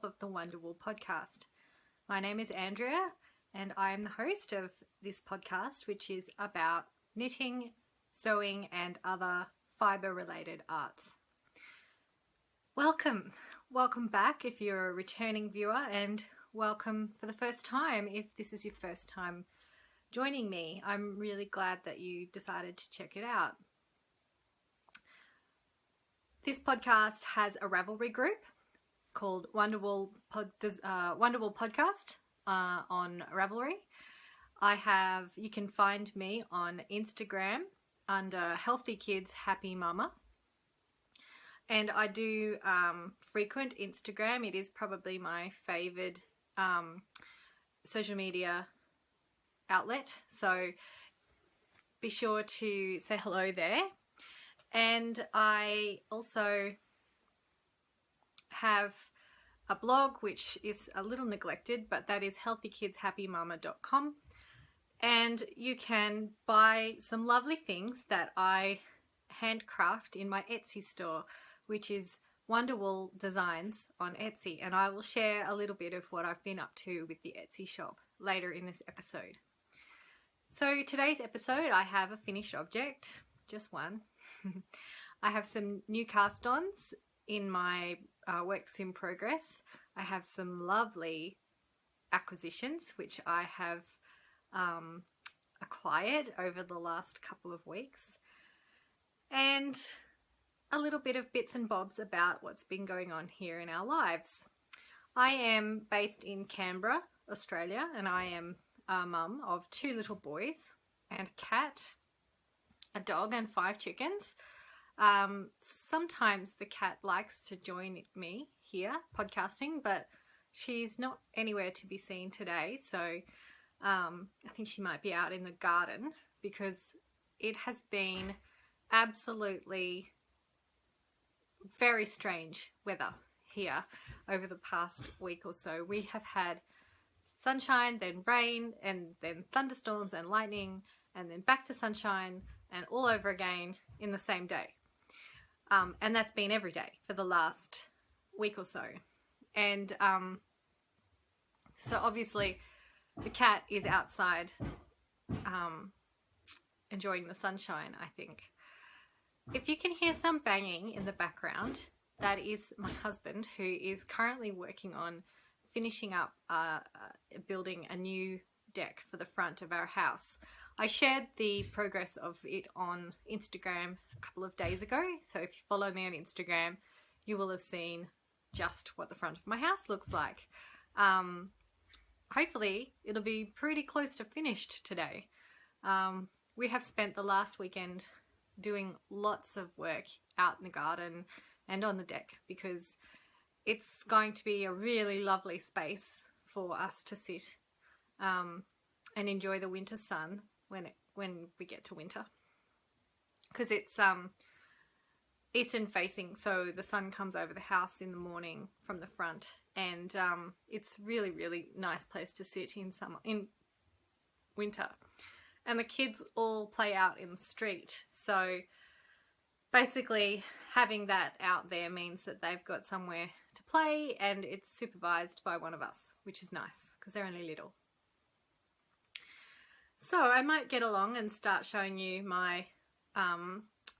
12 of the Wonderwolle podcast. My name is Andrea and I am the host of this podcast, which is about knitting, sewing and other fibre related arts. Welcome back if you're a returning viewer, and welcome for the first time if this is your first time joining me. I'm really glad that you decided to check it out. This podcast has a Ravelry group called Wonderwolle Podcast on Ravelry. You can find me on Instagram under Healthy Kids Happy Mama. And I do frequent Instagram. It is probably my favoured social media outlet. So be sure to say hello there. And I also have a blog which is a little neglected, but that is healthykidshappymama.com. And you can buy some lovely things that I handcraft in my Etsy store, which is Wonderwolle Designs on Etsy. And I will share a little bit of what I've been up to with the Etsy shop later in this episode. So today's episode, I have a finished object, just one. I have some new cast-ons in my works in progress. I have some lovely acquisitions which I have acquired over the last couple of weeks, and a little bit of bits and bobs about what's been going on here in our lives. I am based in Canberra, Australia, and I am a mum of 2 little boys and a cat, a dog and 5 chickens. Sometimes the cat likes to join me here podcasting, but she's not anywhere to be seen today. So I think she might be out in the garden because it has been absolutely very strange weather here over the past week or so. We have had sunshine, then rain, and then thunderstorms and lightning, and then back to sunshine and all over again in the same day. And that's been every day for the last week or so. And so obviously the cat is outside enjoying the sunshine, I think. If you can hear some banging in the background, that is my husband, who is currently working on finishing up building a new deck for the front of our house. I shared the progress of it on Instagram a couple of days ago, so if you follow me on Instagram, you will have seen just what the front of my house looks like. Hopefully, it'll be pretty close to finished today. We have spent the last weekend doing lots of work out in the garden and on the deck because it's going to be a really lovely space for us to sit and enjoy the winter sun when we get to winter, because it's eastern facing, so the sun comes over the house in the morning from the front, and it's really nice place to sit in winter. And the kids all play out in the street, so basically having that out there means that they've got somewhere to play, and it's supervised by one of us, which is nice because they're only little. So I might get along and start showing you my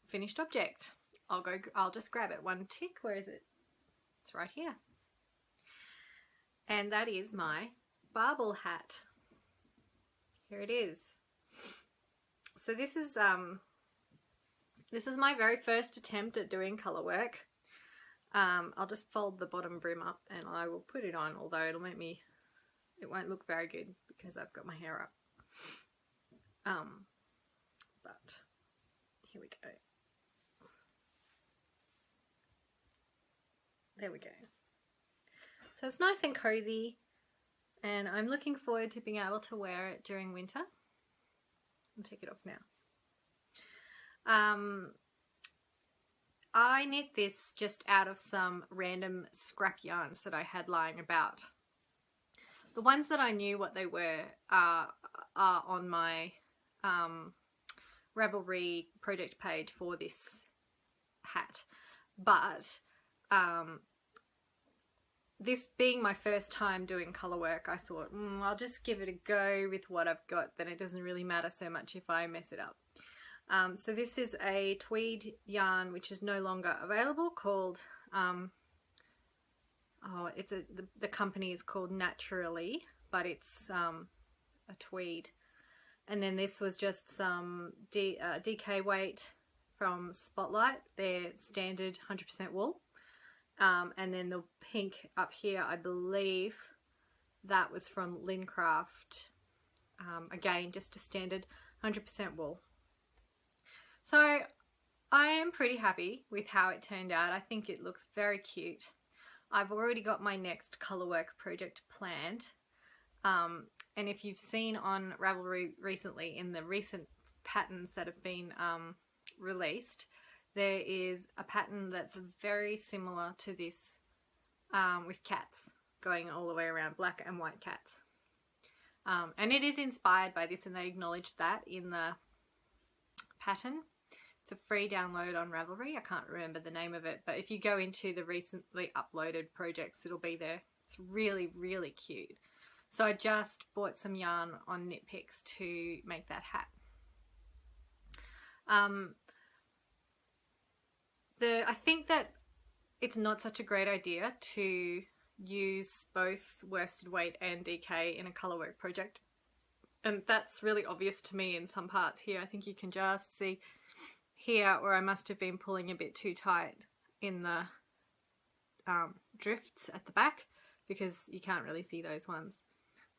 finished object. I'll just grab it. One tick. Where is it? It's right here. And that is my barbel hat. Here it is. So this is my very first attempt at doing colour work. I'll just fold the bottom brim up and I will put it on, although it won't look very good because I've got my hair up. But here we go. There we go. So it's nice and cozy, and I'm looking forward to being able to wear it during winter. I'll take it off now. I knit this just out of some random scrap yarns that I had lying about. The ones that I knew what they were are on my Ravelry project page for this hat, but this being my first time doing colour work, I thought, I'll just give it a go with what I've got, then it doesn't really matter so much if I mess it up. So this is a tweed yarn which is no longer available, called, the company is called Naturally, but it's a tweed. And then this was just some DK weight from Spotlight, their standard 100% wool. And then the pink up here, I believe that was from Lincraft. Again, just a standard 100% wool. So I am pretty happy with how it turned out. I think it looks very cute. I've already got my next colour work project planned. And if you've seen on Ravelry recently, in the recent patterns that have been released, there is a pattern that's very similar to this, with cats going all the way around, black and white cats. And it is inspired by this, and they acknowledge that in the pattern. It's a free download on Ravelry. I can't remember the name of it, but if you go into the recently uploaded projects, it'll be there. It's really, really cute. So I just bought some yarn on Knit Picks to make that hat. I think that it's not such a great idea to use both worsted weight and DK in a colour work project. And that's really obvious to me in some parts here. I think you can just see here where I must have been pulling a bit too tight in the drifts at the back, because you can't really see those ones.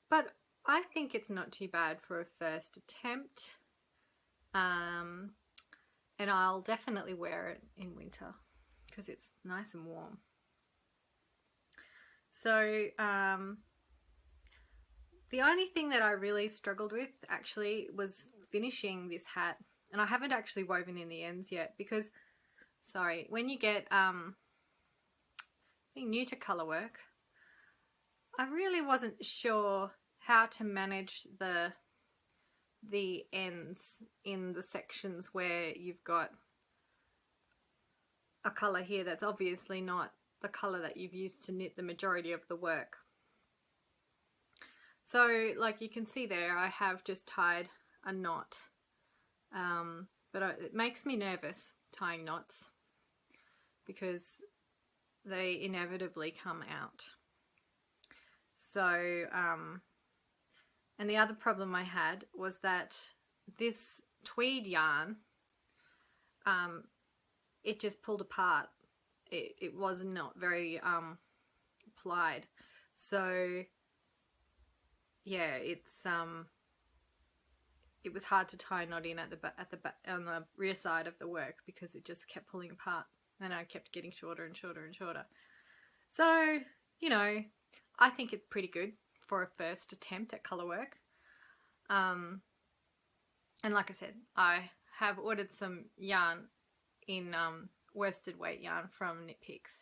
But I think it's not too bad for a first attempt. And I'll definitely wear it in winter because it's nice and warm. So the only thing that I really struggled with actually was finishing this hat. And I haven't actually woven in the ends yet because, sorry, when you get being new to colour work, I really wasn't sure how to manage the ends in the sections where you've got a colour here that's obviously not the colour that you've used to knit the majority of the work. So like you can see there, I have just tied a knot, but it makes me nervous tying knots because they inevitably come out. So and the other problem I had was that this tweed yarn, it just pulled apart. It was not very plied. So yeah, it was hard to tie a knot in on the rear side of the work because it just kept pulling apart, and I kept getting shorter and shorter and shorter. So, you know, I think it's pretty good for a first attempt at colour work. And like I said, I have ordered some yarn in worsted weight yarn from Knit Picks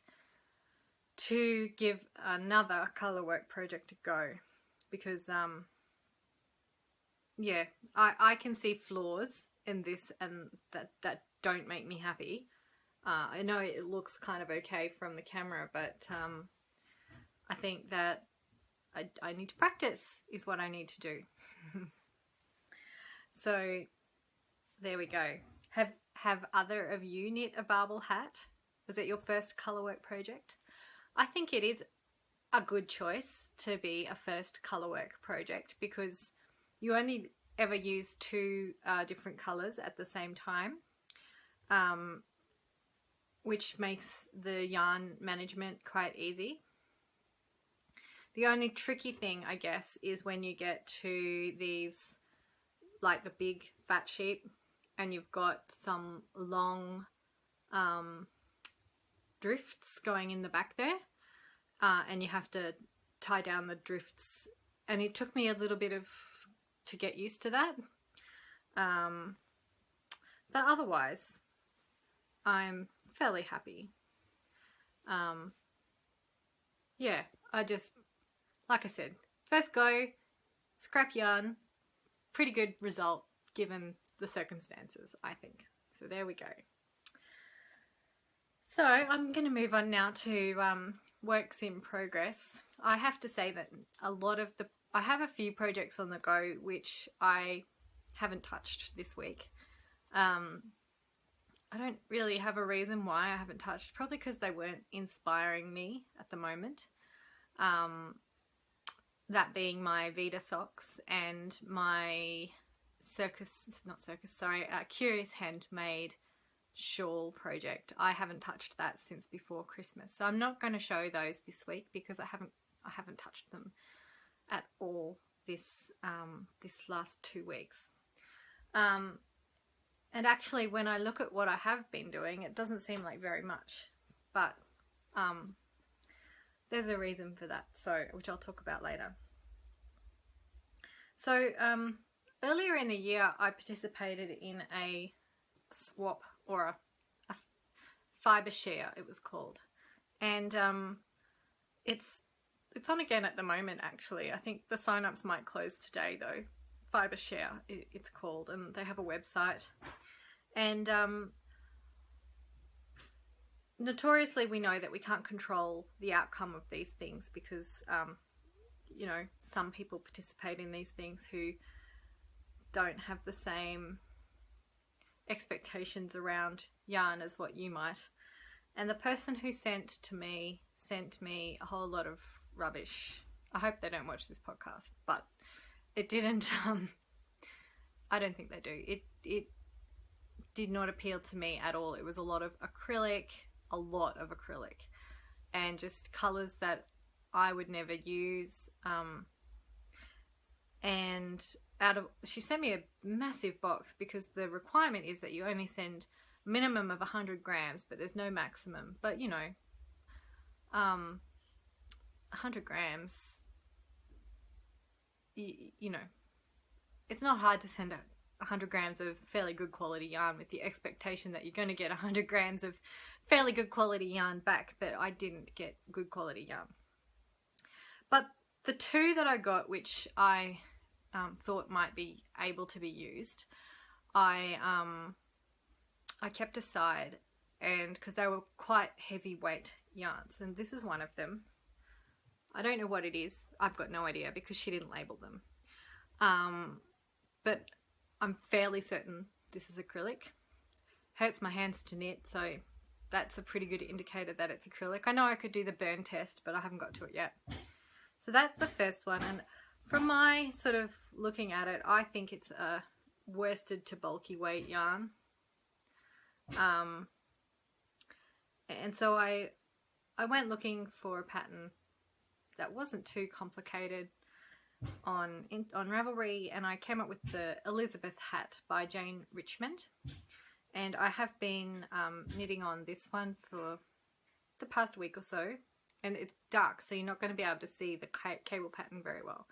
to give another colour work project a go, because yeah, I can see flaws in this and that don't make me happy. I know it looks kind of okay from the camera, but I think that I need to practice is what I need to do. So there we go. Have other of you knit a barbel hat? Was it your first colour work project? I think it is a good choice to be a first colour work project because you only ever use two different colours at the same time, which makes the yarn management quite easy. The only tricky thing, I guess, is when you get to these, like the big fat sheep, and you've got some long drifts going in the back there, and you have to tie down the drifts, and it took me a little bit to get used to that, but otherwise I'm fairly happy. Yeah, like I said, first go, scrap yarn, pretty good result given the circumstances, I think. So there we go. So I'm going to move on now to works in progress. I have to say that I have a few projects on the go which I haven't touched this week. I don't really have a reason why I haven't touched, probably because they weren't inspiring me at the moment. That being my Vita socks and my Curious Handmade shawl project. I haven't touched that since before Christmas, so I'm not going to show those this week because I haven't touched them at all this last 2 weeks. And actually, when I look at what I have been doing, it doesn't seem like very much, but there's a reason for that, which I'll talk about later. So earlier in the year, I participated in a swap, or a fibre share, it was called, and it's on again at the moment. Actually, I think the sign-ups might close today though. Fibre share, it's called, and they have a website. And notoriously, we know that we can't control the outcome of these things because, you know, some people participate in these things who don't have the same expectations around yarn as what you might. And the person who sent me a whole lot of rubbish. I hope they don't watch this podcast, but it didn't. I don't think they do. It did not appeal to me at all. It was a lot of acrylic, and just colours that I would never use. And she sent me a massive box because the requirement is that you only send a minimum of 100 grams, but there's no maximum. But you know, 100 grams, you know, it's not hard to send 100 grams of fairly good quality yarn with the expectation that you're going to get 100 grams of fairly good quality yarn back, but I didn't get good quality yarn. But the two that I got, which I thought might be able to be used, I kept aside, and because they were quite heavyweight yarns, and this is one of them. I don't know what it is. I've got no idea because she didn't label them. But I'm fairly certain this is acrylic. Hurts my hands to knit, so that's a pretty good indicator that it's acrylic. I know I could do the burn test, but I haven't got to it yet. So that's the first one, and from my sort of looking at it, I think it's a worsted to bulky weight yarn. And so I went looking for a pattern that wasn't too complicated on Ravelry, and I came up with the Elizabeth hat by Jane Richmond, and I have been knitting on this one for the past week or so, and it's dark, so you're not going to be able to see the cable pattern very well,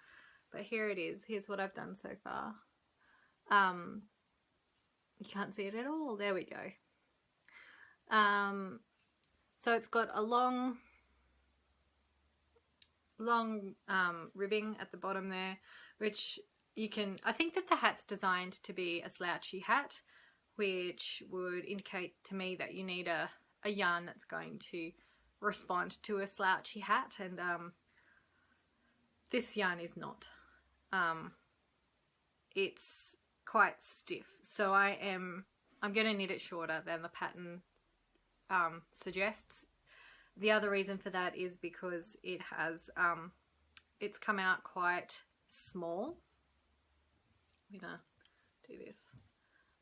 but here it is. Here's what I've done so far. You can't see it at all. There we go. So it's got a long ribbing at the bottom there, which you can, I think that the hat's designed to be a slouchy hat, which would indicate to me that you need a yarn that's going to respond to a slouchy hat, and this yarn is not. It's quite stiff, so I'm going to knit it shorter than the pattern suggests. The other reason for that is because it has it's come out quite small. I'm gonna do this.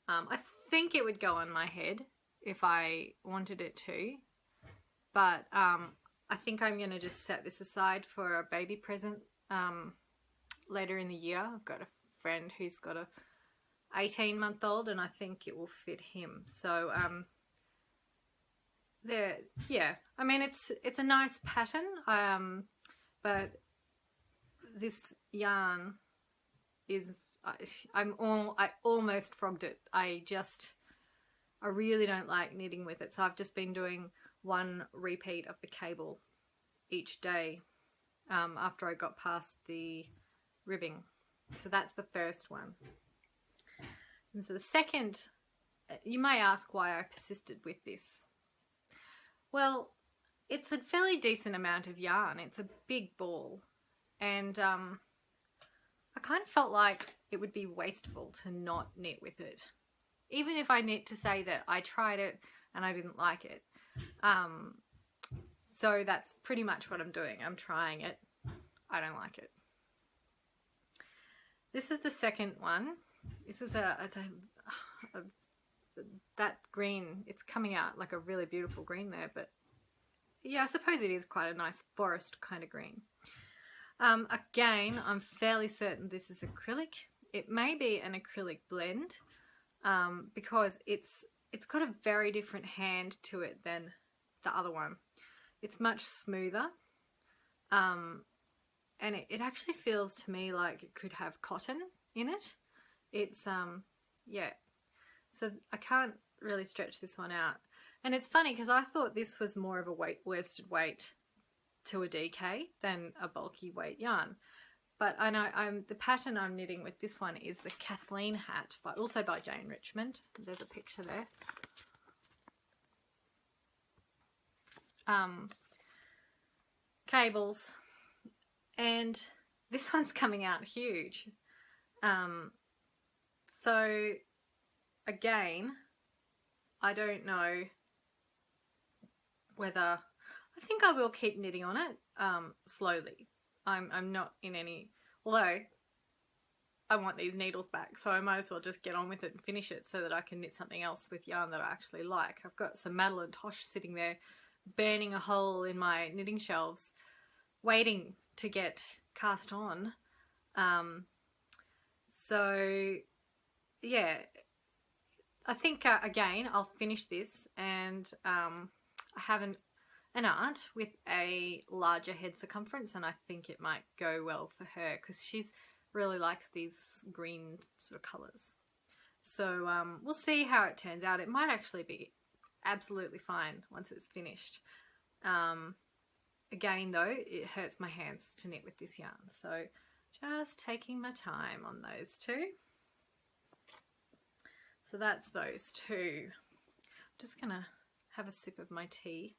I think it would go on my head if I wanted it to, but I think I'm gonna just set this aside for a baby present later in the year. I've got a friend who's got a 18-month-old, and I think it will fit him. So there, yeah. I mean, it's a nice pattern, but this yarn is I almost frogged it. I really don't like knitting with it, so I've just been doing one repeat of the cable each day after I got past the ribbing. So that's the first one. And so the second, you may ask why I persisted with this. Well, it's a fairly decent amount of yarn. It's a big ball, and I kind of felt like it would be wasteful to not knit with it, even if I knit to say that I tried it and I didn't like it. So that's pretty much what I'm doing. I'm trying it. I don't like it. This is the second one. This is that green. It's coming out like a really beautiful green there, but yeah, I suppose it is quite a nice forest kind of green. Again, I'm fairly certain this is acrylic. It may be an acrylic blend, because it's got a very different hand to it than the other one. It's much smoother, and it actually feels to me like it could have cotton in it. It's yeah, so I can't really stretch this one out. And it's funny because I thought this was more of a worsted weight to a DK than a bulky weight yarn. But I know the pattern I'm knitting with this one is the Kathleen hat, also by Jane Richmond. There's a picture there. Cables, and this one's coming out huge. So again, I don't know whether, I think I will keep knitting on it slowly. I'm not in any, although I want these needles back, so I might as well just get on with it and finish it so that I can knit something else with yarn that I actually like. I've got some Madeline Tosh sitting there burning a hole in my knitting shelves waiting to get cast on. So yeah, I think again I'll finish this, and I have an aunt with a larger head circumference, and I think it might go well for her because she's really likes these green sort of colours. So we'll see how it turns out. It might actually be absolutely fine once it's finished. Again though, it hurts my hands to knit with this yarn, so just taking my time on those two. So that's those two. I'm just gonna have a sip of my tea.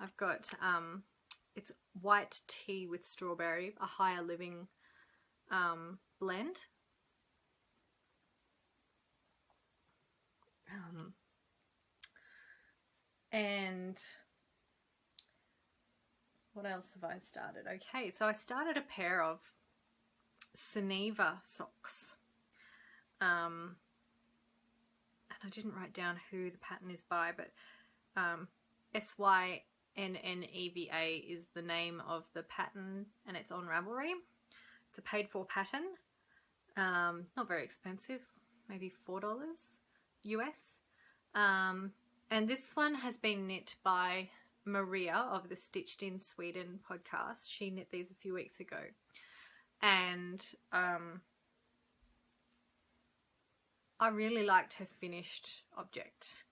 I've got it's white tea with strawberry, a higher living blend. And what else have I started? Okay, so I started a pair of Geneva socks. And I didn't write down who the pattern is by, but SYNNEVA is the name of the pattern, and it's on Ravelry. It's a paid for pattern. Not very expensive, maybe $4 US. And this one has been knit by Maria of the Stitched in Sweden podcast. She knit these a few weeks ago. And I really liked her finished object.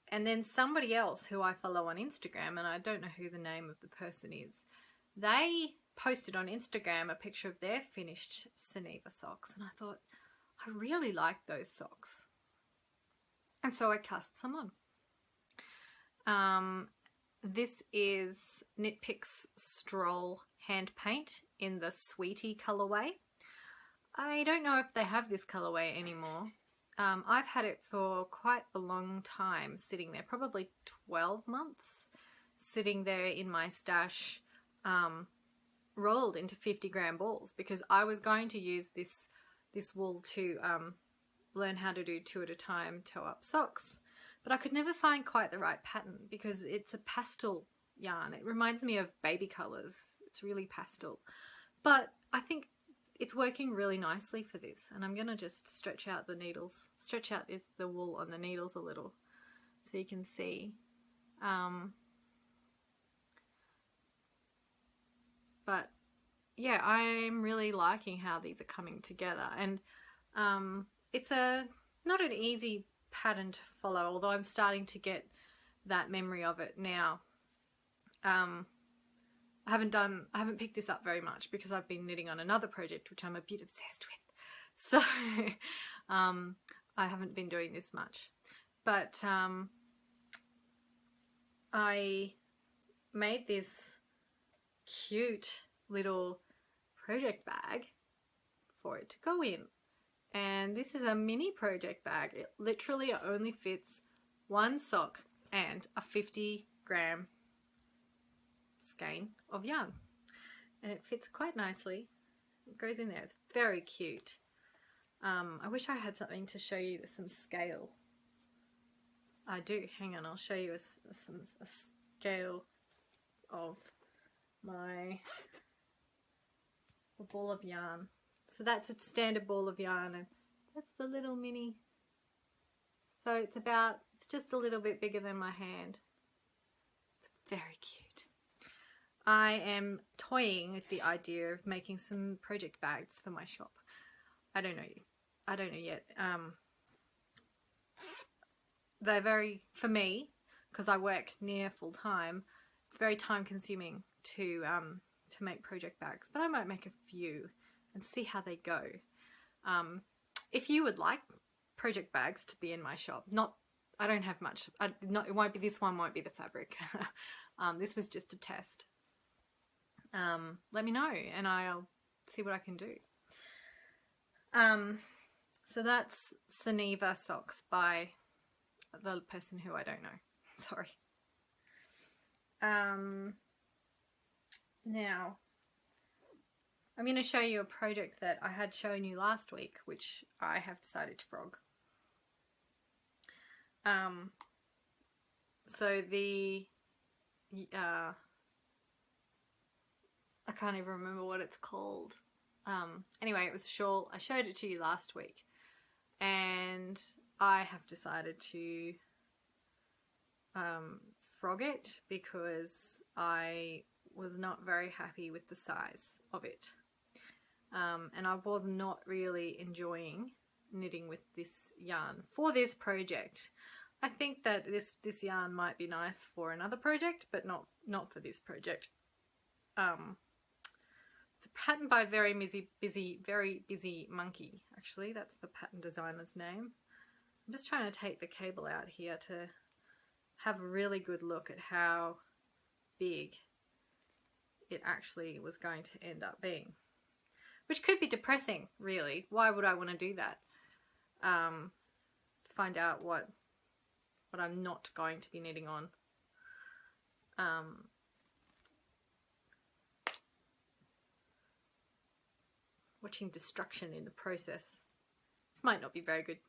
And then somebody else who I follow on Instagram, and I don't know who the name of the person is, they posted on Instagram a picture of their finished Geneva socks, and I thought, I really like those socks. And so I cast some on. This is Knit Picks Stroll Hand Paint in the Sweetie colourway. I don't know if they have this colourway anymore. I've had it for quite a long time sitting there, probably 12 months, sitting there in my stash, rolled into 50-gram balls, because I was going to use this wool to learn how to do 2 at a time toe-up socks. But I could never find quite the right pattern because it's a pastel yarn. It reminds me of baby colours. It's really pastel. But I think it's working really nicely for this, and I'm going to just stretch out the needles, stretch out the wool on the needles a little so you can see. But yeah, I'm really liking how these are coming together, and it's not an easy pattern to follow, although I'm starting to get that memory of it now. I haven't picked this up very much because I've been knitting on another project which I'm a bit obsessed with, so I haven't been doing this much. But I made this cute little project bag for it to go in. And this is a mini project bag. It literally only fits one sock and a 50-gram skein of yarn. And it fits quite nicely. It goes in there. It's very cute. I wish I had something to show you some scale. I do. Hang on, I'll show you a scale of my ball of yarn. So that's a standard ball of yarn, and that's the little mini. So it's just a little bit bigger than my hand. It's very cute. I am toying with the idea of making some project bags for my shop. I don't know yet. They're very, for me, because I work near full time, it's very time consuming to make project bags, but I might make a few and see how they go. If you would like project bags to be in my shop, I don't have much. It won't be, this one won't be the fabric. This was just a test. Let me know and I'll see what I can do. So that's Suniva socks by the person who I don't know. Sorry. Now, I'm going to show you a project that I had shown you last week, which I have decided to frog. So I can't even remember what it's called. Anyway, it was a shawl. I showed it to you last week, and I have decided to frog it because I was not very happy with the size of it. And I was not really enjoying knitting with this yarn for this project. I think that this yarn might be nice for another project, but not for this project. It's a pattern by Very Busy Monkey. Actually, that's the pattern designer's name. I'm just trying to take the cable out here to have a really good look at how big it actually was going to end up being. Which could be depressing, really. Why would I want to do that? Find out what I'm not going to be knitting on. Watching destruction in the process. This might not be very good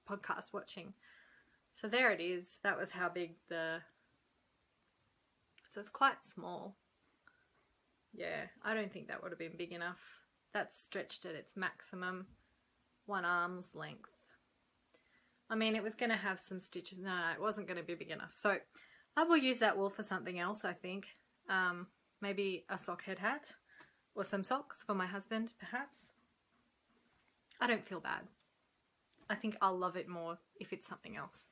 podcast watching. So there it is. That was how big so it's quite small. Yeah, I don't think that would have been big enough. That's stretched at its maximum, 1 arm's length. I mean, it was going to have some stitches. No, it wasn't going to be big enough. So I will use that wool for something else, I think. Maybe a sock head hat or some socks for my husband, perhaps. I don't feel bad. I think I'll love it more if it's something else.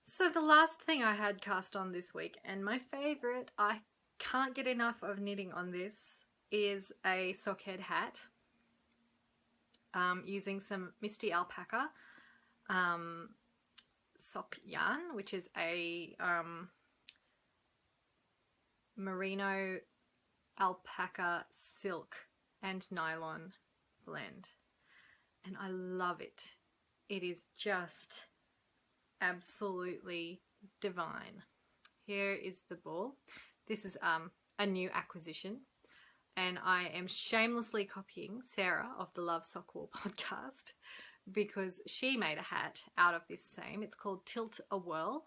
So the last thing I had cast on this week, and my favourite, I can't get enough of knitting on this, is a sock head hat using some Misty Alpaca sock yarn, which is a merino alpaca silk and nylon blend, and I love it. It is just absolutely divine. Here is the ball. This is a new acquisition, and I am shamelessly copying Sarah of the Love Sock Wool podcast because she made a hat out of this same. It's called Tilt a Whirl,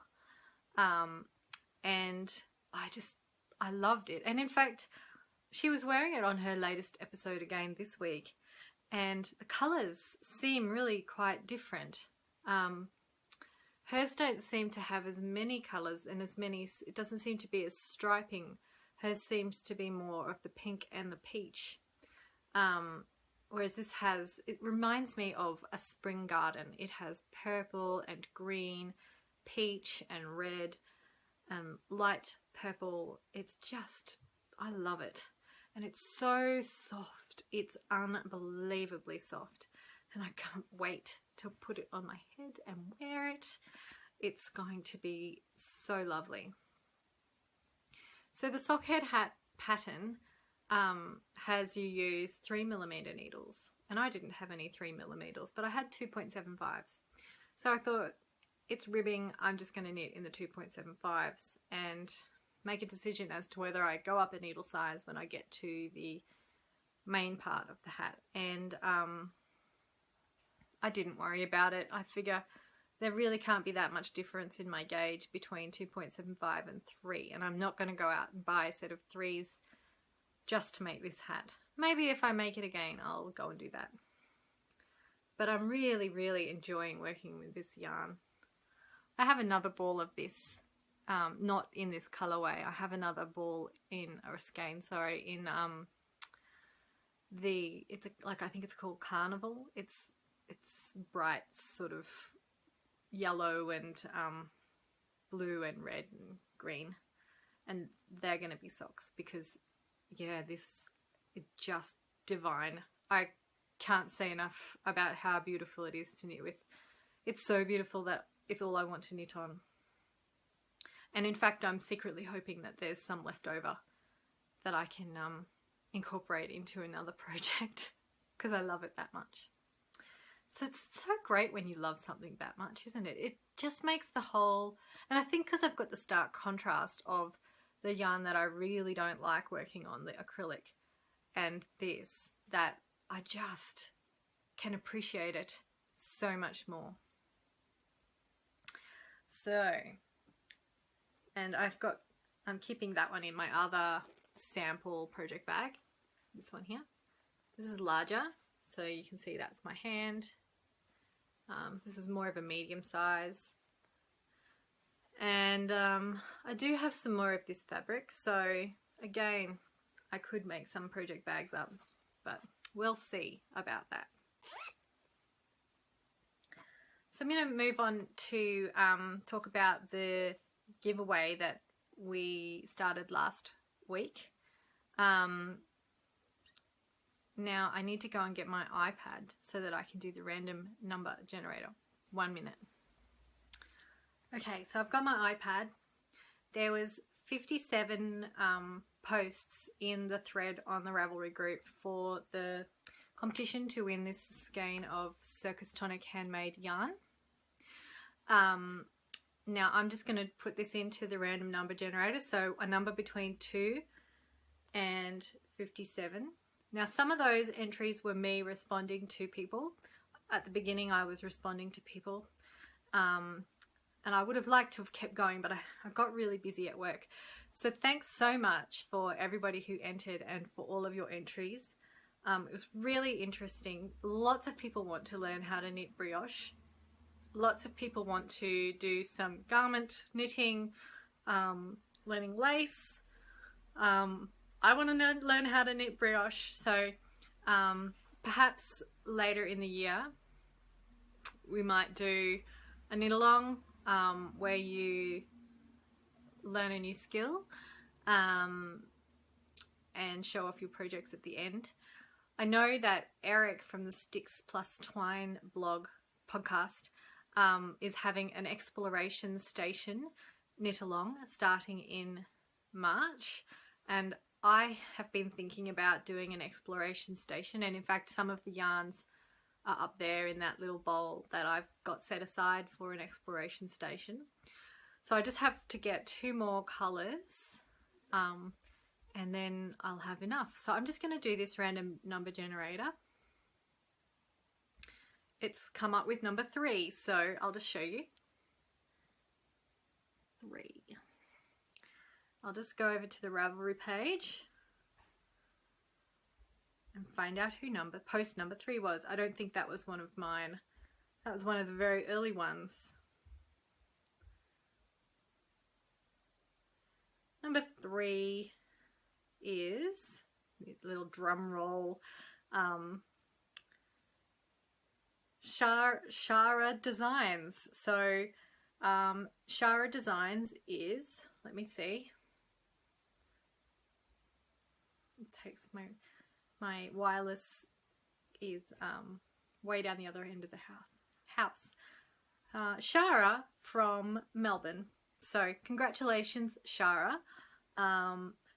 and I loved it. And in fact, she was wearing it on her latest episode again this week, and the colours seem really quite different. Hers don't seem to have as many colours and as many, it doesn't seem to be as striping. Hers seems to be more of the pink and the peach. Whereas this it reminds me of a spring garden. It has purple and green, peach and red, light purple. It's just, I love it. And it's so soft. It's unbelievably soft. And I can't wait to put it on my head and wear it. It's going to be so lovely. So the sockhead hat pattern has you use 3mm needles, and I didn't have any 3mm, but I had 2.75s. So I thought, it's ribbing, I'm just going to knit in the 2.75s and make a decision as to whether I go up a needle size when I get to the main part of the hat. And I didn't worry about it. I figure there really can't be that much difference in my gauge between 2.75 and 3, and I'm not going to go out and buy a set of 3s just to make this hat. Maybe if I make it again, I'll go and do that. But I'm really, really enjoying working with this yarn. I have another ball of this, not in this colorway. I have another ball in, or a skein, sorry, in I think it's called Carnival. It's bright sort of yellow and blue and red and green, and they're going to be socks because yeah, this is just divine. I can't say enough about how beautiful it is to knit with. It's so beautiful that it's all I want to knit on. And in fact, I'm secretly hoping that there's some left over that I can incorporate into another project because I love it that much. So it's so great when you love something that much, isn't it? It just makes the whole, and I think because I've got the stark contrast of the yarn that I really don't like working on, the acrylic, and this, that I just can appreciate it so much more. So, and I'm keeping that one in my other sample project bag, this one here. This is larger, so you can see that's my hand. This is more of a medium size. And I do have some more of this fabric, so again, I could make some project bags up, but we'll see about that. So I'm going to move on to talk about the giveaway that we started last week. Now I need to go and get my iPad so that I can do the random number generator. 1 minute. Okay, so I've got my iPad. There was 57 posts in the thread on the Ravelry group for the competition to win this skein of Circus Tonic handmade yarn. Now I'm just going to put this into the random number generator, so a number between 2 and 57. Now some of those entries were me responding to people. At the beginning I was responding to people, and I would have liked to have kept going, but I got really busy at work. So thanks so much for everybody who entered and for all of your entries. It was really interesting. Lots of people want to learn how to knit brioche. Lots of people want to do some garment knitting, learning lace. I want to learn how to knit brioche, so perhaps later in the year we might do a knit along where you learn a new skill and show off your projects at the end. I know that Eric from the Sticks Plus Twine podcast is having an exploration station knit along starting in March, and I have been thinking about doing an exploration station, and in fact some of the yarns are up there in that little bowl that I've got set aside for an exploration station. So I just have to get 2 more colours and then I'll have enough. So I'm just going to do this random number generator. It's come up with number 3, so I'll just show you. 3. I'll just go over to the Ravelry page and find out who post number 3 was. I don't think that was one of mine. That was one of the very early ones. Number 3 is, little drum roll, Shara Designs. So Shara Designs is, let me see, it takes my wireless is way down the other end of the house. Shara from Melbourne. So congratulations, Shara.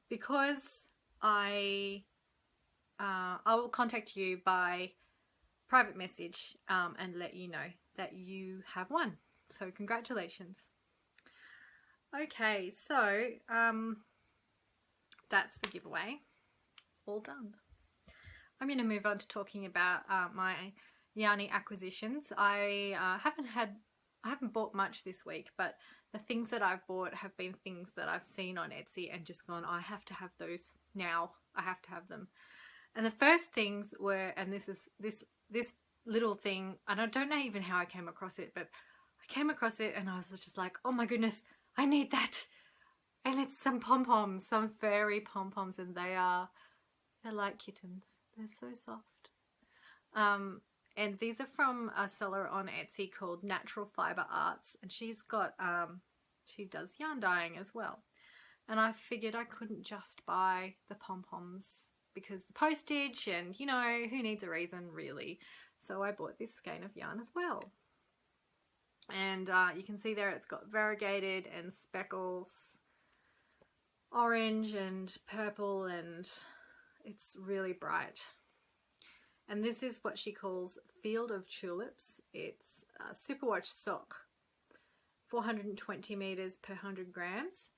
because I will contact you by private message and let you know that you have won. So congratulations. Okay, so that's the giveaway. All done. I'm going to move on to talking about my yarny acquisitions. I haven't bought much this week, but the things that I've bought have been things that I've seen on Etsy and just gone, I have to have those now. I have to have them. And the first things were, and this is this little thing, and I don't know even how I came across it, but I came across it and I was just like, oh my goodness, I need that. And it's some pom-poms, some fairy pom-poms, and they're like kittens. They're so soft. And these are from a seller on Etsy called Natural Fiber Arts, and she's got she does yarn dyeing as well. And I figured I couldn't just buy the pom-poms because the postage, and you know, who needs a reason really. So I bought this skein of yarn as well. And you can see there it's got variegated and speckles, orange and purple, and it's really bright. And this is what she calls Field of Tulips. It's a superwash sock, 420 meters per 100 grams.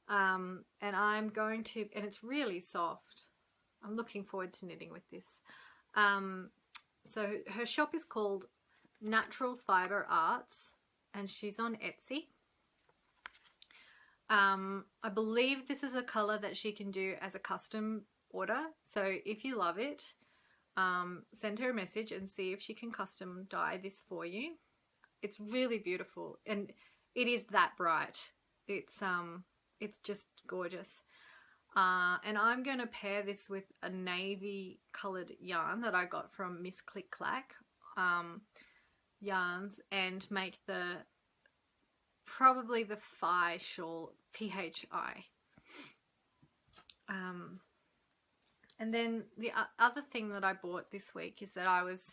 And I'm going to, and it's really soft. I'm looking forward to knitting with this. So her shop is called Natural Fiber Arts, and she's on Etsy. I believe this is a color that she can do as a custom order. So if you love it, send her a message and see if she can custom dye this for you. It's really beautiful, and it is that bright. It's just gorgeous. And I'm going to pair this with a navy coloured yarn that I got from Miss Click Clack yarns, and make probably the Phi shawl, PHI. And then the other thing that I bought this week is that I was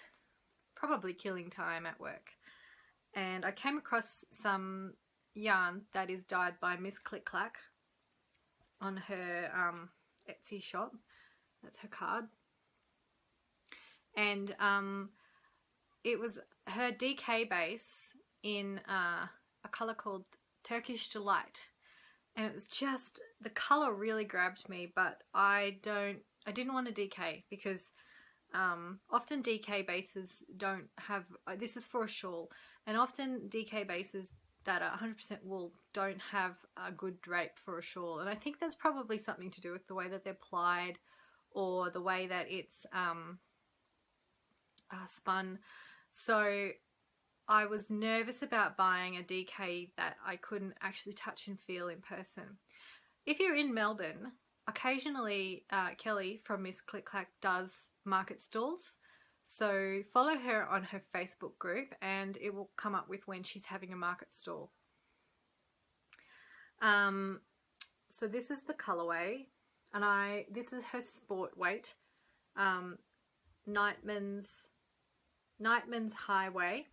probably killing time at work, and I came across some yarn that is dyed by Miss Click Clack on her Etsy shop. That's her card. And it was her DK base in a colour called Turkish Delight. And it was just, the colour really grabbed me, but I didn't want a DK because often DK bases don't have, this is for a shawl, and often DK bases that are 100% wool don't have a good drape for a shawl. And I think there's probably something to do with the way that they're plied or the way that it's spun. So I was nervous about buying a DK that I couldn't actually touch and feel in person. If you're in Melbourne, occasionally Kelly from Miss Click Clack does market stalls. So follow her on her Facebook group and it will come up with when she's having a market stall. So this is the colorway, and this is her sport weight, Nightman's Highway,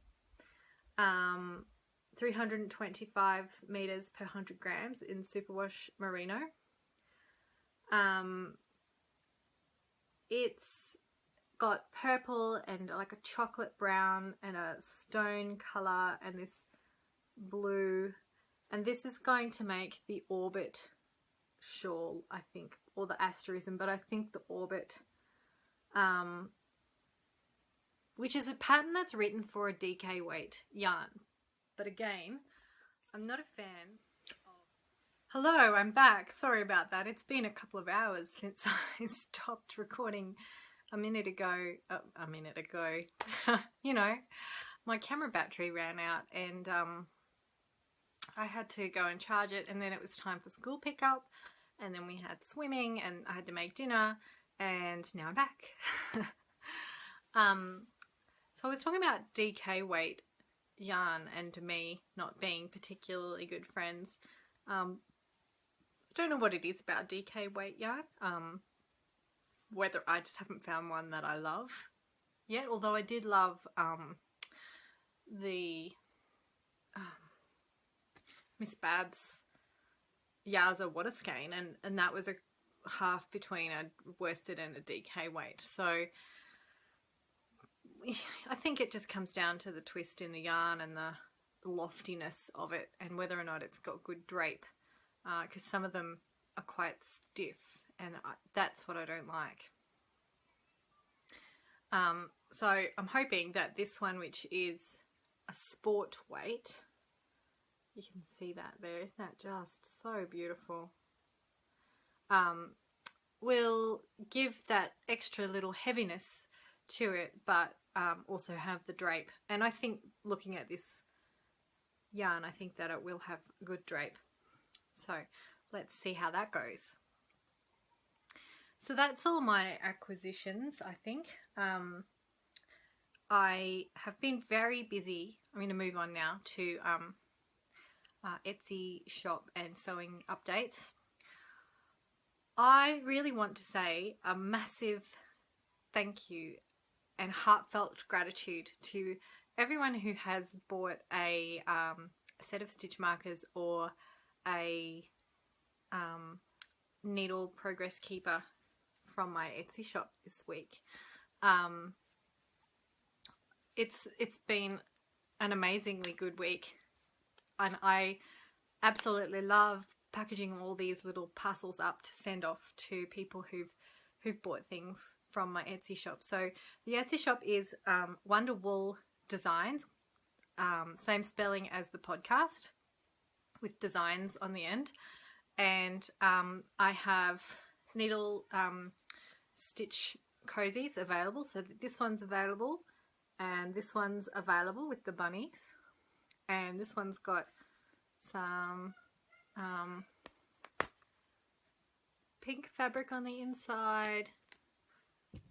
325 meters per 100 grams in superwash merino. It's got purple and like a chocolate brown and a stone color and this blue, and this is going to make the orbit shawl, I think, or the asterism, but I think the orbit, which is a pattern that's written for a DK weight yarn. But again, I'm not a fan of... Hello, I'm back. Sorry about that. It's been a couple of hours since I stopped recording a minute ago. You know, my camera battery ran out, and I had to go and charge it, and then it was time for school pickup, and then we had swimming, and I had to make dinner, and now I'm back. So I was talking about DK weight yarn and me not being particularly good friends. I don't know what it is about DK weight yarn. Whether I just haven't found one that I love yet, although I did love the Miss Babs Yaza water skein, and that was a half between a worsted and a DK weight. So I think it just comes down to the twist in the yarn and the loftiness of it, and whether or not it's got good drape, because some of them are quite stiff, and that's what I don't like. So I'm hoping that this one, which is a sport weight, you can see that there, isn't that just so beautiful, will give that extra little heaviness to it, but also have the drape. And I think, looking at this yarn, I think that it will have good drape. So let's see how that goes. So that's all my acquisitions, I think. I have been very busy. I'm going to move on now to Etsy shop and sewing updates. I really want to say a massive thank you and heartfelt gratitude to everyone who has bought a set of stitch markers or a needle progress keeper from my Etsy shop this week. It's been an amazingly good week, and I absolutely love packaging all these little parcels up to send off to people who've bought things from my Etsy shop. So the Etsy shop is Wonderwolle Designs, same spelling as the podcast, with designs on the end. And I have needle stitch cozies available. So this one's available, and this one's available with the bunnies, and this one's got some pink fabric on the inside,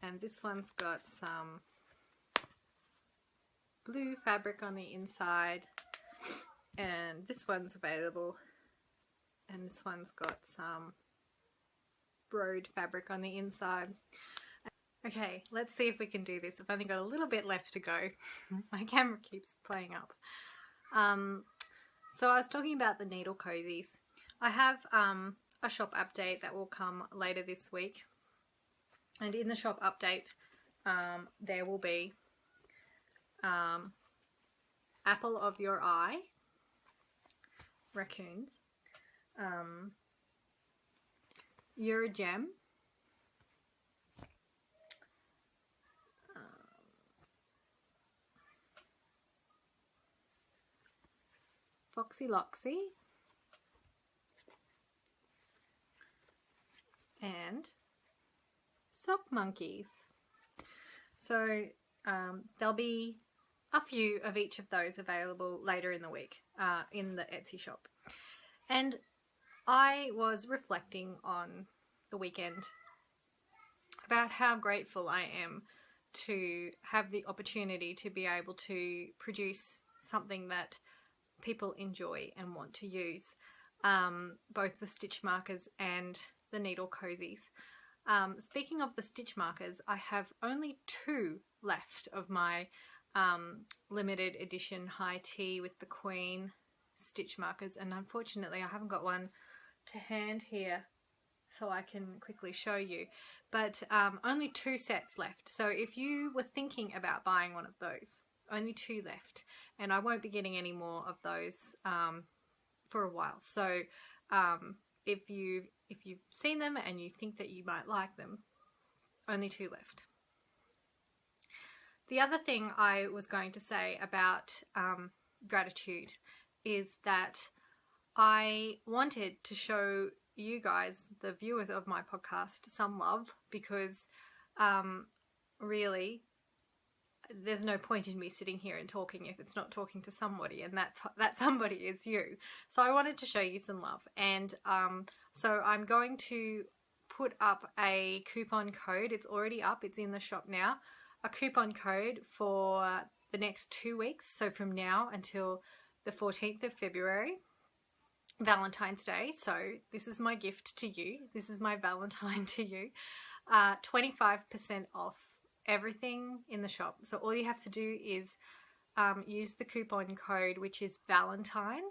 and this one's got some blue fabric on the inside, and this one's available, and this one's got some brode fabric on the inside. Okay, let's see if we can do this. I've only got a little bit left to go. My camera keeps playing up. So I was talking about the needle cozies. I have a shop update that will come later this week, and in the shop update there will be apple of your eye raccoons, you're a gem, Foxy Loxy, and sock monkeys. So there'll be a few of each of those available later in the week in the Etsy shop. And I was reflecting on the weekend about how grateful I am to have the opportunity to be able to produce something that people enjoy and want to use, both the stitch markers and the needle cozies. Speaking of the stitch markers, I have only 2 left of my limited edition high tea with the Queen stitch markers, and unfortunately I haven't got one to hand here so I can quickly show you, but only 2 sets left. So if you were thinking about buying one of those, only 2 left, and I won't be getting any more of those for a while. So if you've seen them and you think that you might like them, only 2 left. The other thing I was going to say about gratitude is that I wanted to show you guys, the viewers of my podcast, some love, because really there's no point in me sitting here and talking if it's not talking to somebody, and that somebody is you. So I wanted to show you some love, and so I'm going to put up a coupon code. It's already up, it's in the shop now. A coupon code for the next 2 weeks, so from now until the 14th of February, Valentine's Day. So this is my gift to you. This is my Valentine to you. 25% off everything in the shop. So all you have to do is use the coupon code, which is Valentine,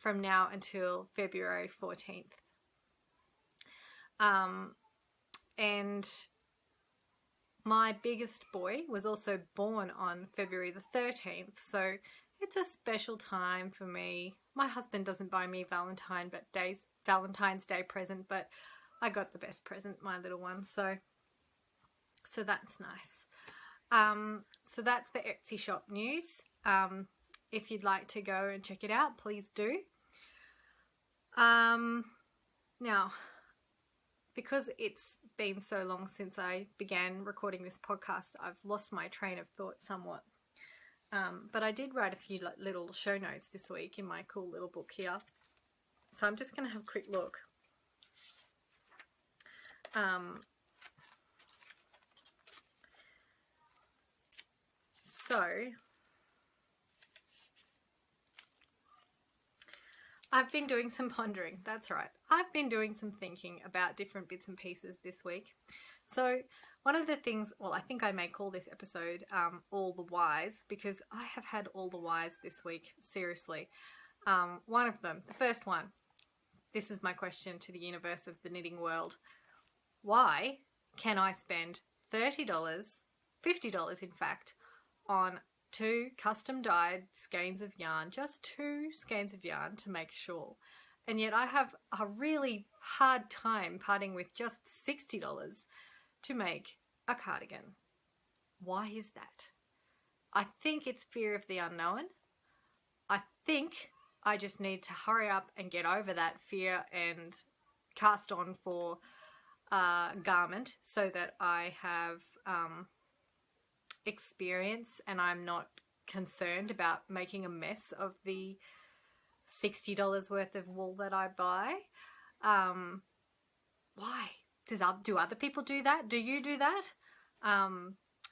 from now until February 14th. And my biggest boy was also born on February the 13th, so it's a special time for me. My husband doesn't buy me Valentine's Day present, but I got the best present, my little one, so that's nice. So that's the Etsy shop news. If you'd like to go and check it out, please do. Now, because it's been so long since I began recording this podcast, I've lost my train of thought somewhat. But I did write a few little show notes this week in my cool little book here. So I'm just going to have a quick look. So I've been doing some pondering. That's right. I've been doing some thinking about different bits and pieces this week. So one of the things, well, I think I may call this episode All the Whys, because I have had all the whys this week, seriously. One of them, the first one, this is my question to the universe of the knitting world. Why can I spend $30, $50 in fact, on 2 custom dyed skeins of yarn, just 2 skeins of yarn to make a shawl, and yet I have a really hard time parting with just $60 to make a cardigan? Why is that? I think it's fear of the unknown. I think I just need to hurry up and get over that fear and cast on for a garment so that I have experience and I'm not concerned about making a mess of the $60 worth of wool that I buy. Why? Do other people do that? Do you do that?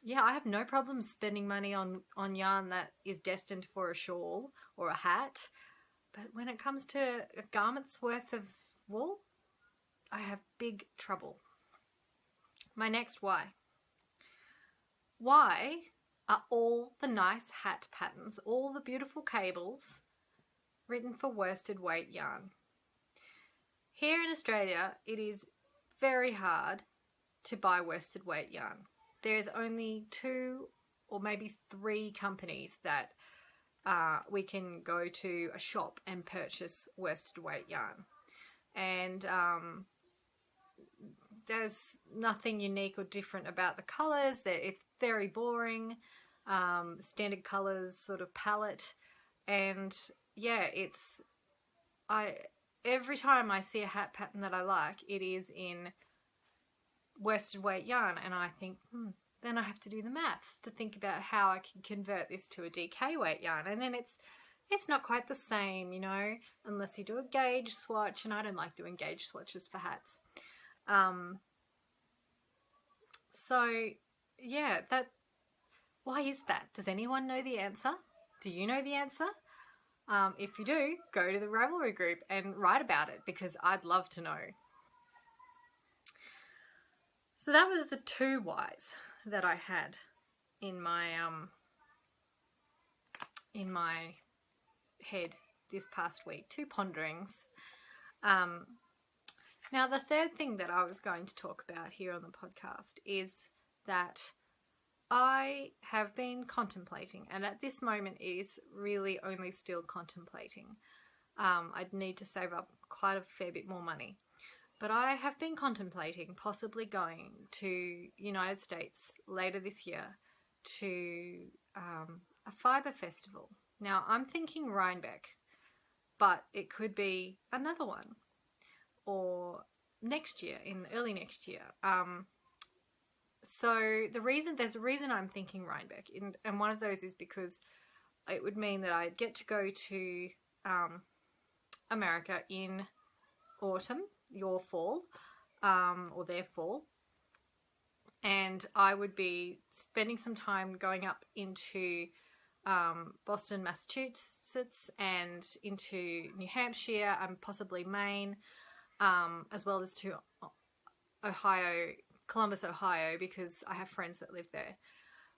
Yeah, I have no problem spending money on yarn that is destined for a shawl or a hat, but when it comes to a garment's worth of wool, I have big trouble. My next why. Why are all the nice hat patterns, all the beautiful cables, written for worsted weight yarn? Here in Australia, it is very hard to buy worsted weight yarn. There's only 2 or maybe 3 companies that we can go to a shop and purchase worsted weight yarn. And there's nothing unique or different about the colours. It's very boring, standard colours sort of palette. And yeah, every time I see a hat pattern that I like, it is in worsted weight yarn, and I think, then I have to do the maths to think about how I can convert this to a DK weight yarn, and then it's not quite the same, you know, unless you do a gauge swatch, and I don't like doing gauge swatches for hats. So yeah, why is that? Does anyone know the answer? Do you know the answer? If you do, go to the Ravelry group and write about it, because I'd love to know. So that was the 2 whys that I had in my head this past week. 2 ponderings. Now the third thing that I was going to talk about here on the podcast is that I have been contemplating, and at this moment it is really only still contemplating. I'd need to save up quite a fair bit more money. But I have been contemplating possibly going to United States later this year to a fibre festival. Now I'm thinking Rhinebeck, but it could be another one, or early next year. So there's a reason I'm thinking Rhinebeck, and one of those is because it would mean that I get to go to America in autumn, your fall, or their fall, and I would be spending some time going up into Boston, Massachusetts, and into New Hampshire and possibly Maine, as well as to Columbus, Ohio, because I have friends that live there,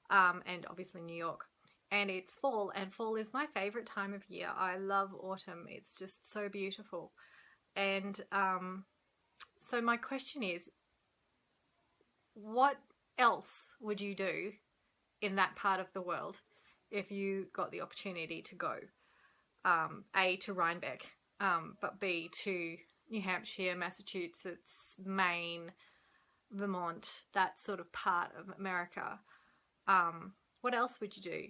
and obviously New York. and it's fall, and fall is my favorite time of year. I love autumn. It's just so beautiful. And so my question is, what else would you do in that part of the world if you got the opportunity to go? A, to Rhinebeck, but B, to New Hampshire, Massachusetts, Maine, Vermont, that sort of part of America. What else would you do?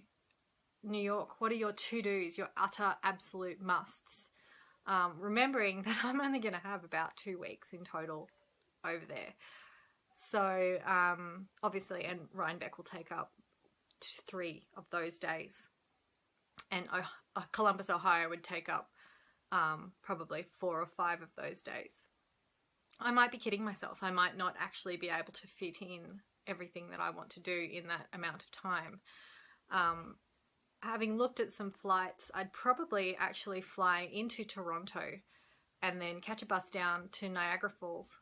New York, what are your to-dos, your utter absolute musts? Remembering that I'm only going to have about 2 weeks in total over there. So obviously, and Rhinebeck will take up 3 of those days. And Columbus, Ohio would take up probably 4 or 5 of those days. I might be kidding myself. I might not actually be able to fit in everything that I want to do in that amount of time. Having looked at some flights, I'd probably actually fly into Toronto and then catch a bus down to Niagara Falls.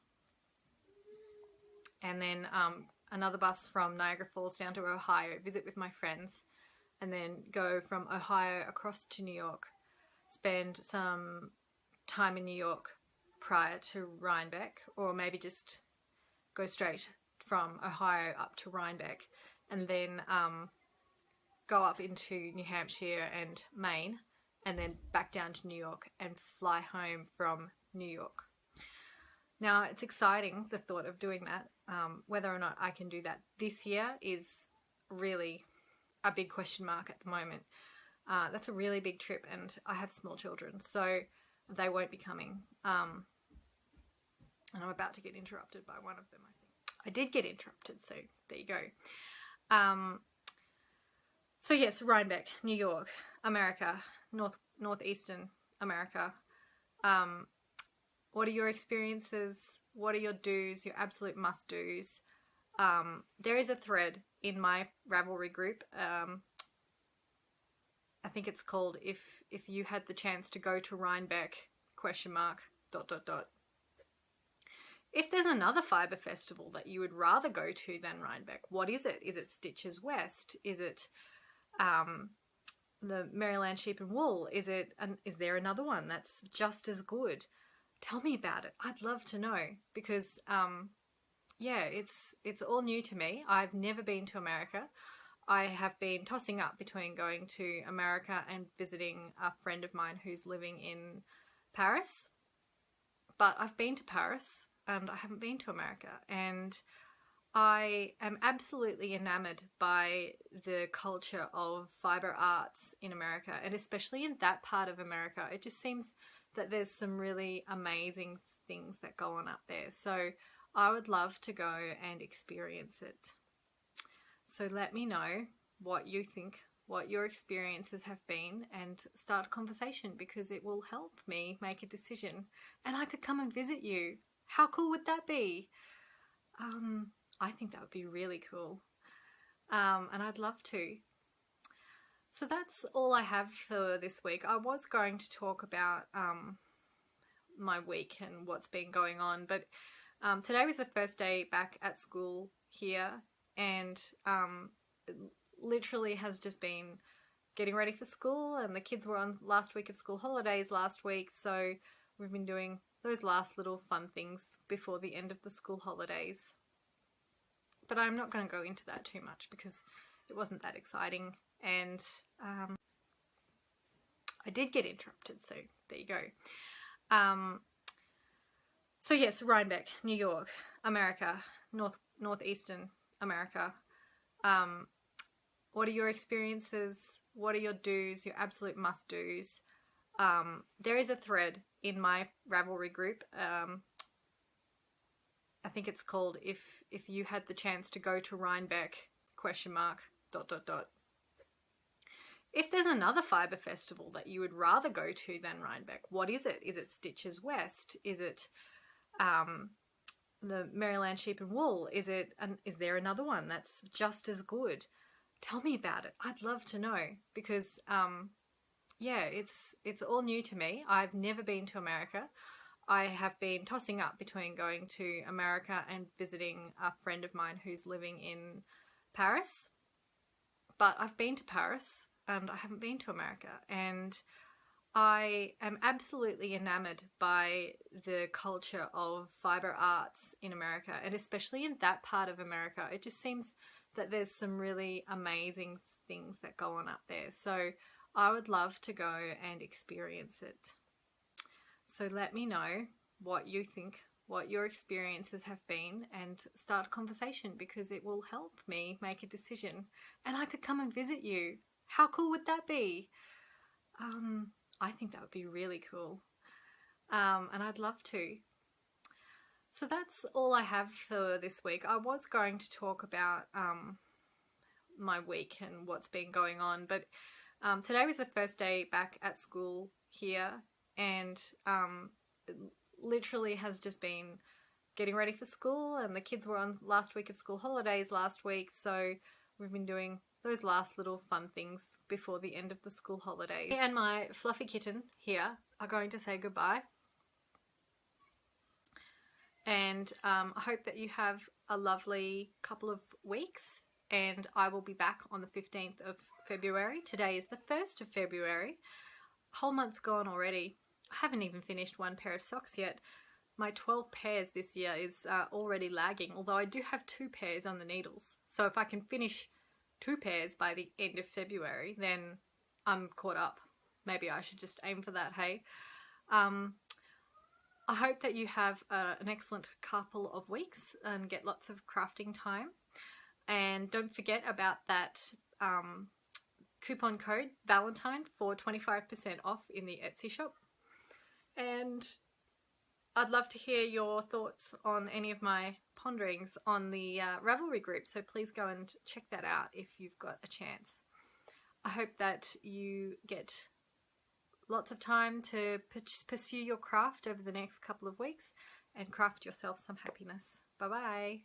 And then another bus from Niagara Falls down to Ohio, visit with my friends, and then go from Ohio across to New York, spend some time in New York prior to Rhinebeck, or maybe just go straight from Ohio up to Rhinebeck, and then go up into New Hampshire and Maine, and then back down to New York and fly home from New York. Now, it's exciting, the thought of doing that. Whether or not I can do that this year is really a big question mark at the moment. That's a really big trip, and I have small children, so they won't be coming. And I'm about to get interrupted by one of them, I think. I did get interrupted, so there you go. So yes, Rhinebeck, New York, America, northeastern America. What are your experiences? What are your do's, your absolute must-do's? There is a thread in my Ravelry group. I think it's called If You Had the Chance to Go to Rhinebeck, ? If there's another fibre festival that you would rather go to than Rhinebeck, what is it? Is it Stitches West? Is it the Maryland Sheep and Wool? Is there another one that's just as good? Tell me about it. I'd love to know, because yeah, it's all new to me. I've never been to America. I have been tossing up between going to America and visiting a friend of mine who's living in Paris. But I've been to Paris and I haven't been to America, and I am absolutely enamored by the culture of fibre arts in America, and especially in that part of America. It just seems that there's some really amazing things that go on up there. So I would love to go and experience it. So let me know what you think, what your experiences have been, and start a conversation, because it will help me make a decision. And I could come and visit you. How cool would that be? I think that would be really cool. And I'd love to. So that's all I have for this week. I was going to talk about my week and what's been going on, but today was the first day back at school here, and it literally has just been getting ready for school, and the kids were on last week of school holidays last week, so we've been doing those last little fun things before the end of the school holidays. But I'm not going to go into that too much because it wasn't that exciting. And I did get interrupted, so there you go. So yes, Rhinebeck, New York, America, northeastern America. What are your experiences? What are your do's, your absolute must-do's? There is a thread in my Ravelry group. I think it's called If You Had the Chance to Go to Rhinebeck, ? If there's another fibre festival that you would rather go to than Rhinebeck, what is it? Is it Stitches West? Is it the Maryland Sheep and Wool? Is there another one that's just as good? Tell me about it. I'd love to know, because yeah, it's all new to me. I've never been to America. I have been tossing up between going to America and visiting a friend of mine who's living in Paris. But I've been to Paris and I haven't been to America, and I am absolutely enamored by the culture of fiber arts in America, and especially in that part of America. It just seems that there's some really amazing things that go on up there. So I would love to go and experience it. So let me know what you think, what your experiences have been, and start a conversation, because it will help me make a decision. And I could come and visit you. How cool would that be? I think that would be really cool, and I'd love to. So that's all I have for this week. I was going to talk about my week and what's been going on, but today was the first day back at school here, and it literally has just been getting ready for school, and the kids were on last week of school holidays last week, so we've been doing those last little fun things before the end of the school holidays. Me and my fluffy kitten here are going to say goodbye. And I hope that you have a lovely couple of weeks, and I will be back on the 15th of February. Today is the 1st of February. Whole month gone already. I haven't even finished one pair of socks yet. My 12 pairs this year is already lagging, although I do have 2 pairs on the needles. So if I can finish 2 pairs by the end of February, then I'm caught up. Maybe I should just aim for that, hey? I hope that you have an excellent couple of weeks and get lots of crafting time. And don't forget about that coupon code Valentine for 25% off in the Etsy shop. And I'd love to hear your thoughts on any of my ponderings on the Ravelry group, so please go and check that out if you've got a chance. I hope that you get lots of time to pursue your craft over the next couple of weeks and craft yourself some happiness. Bye bye.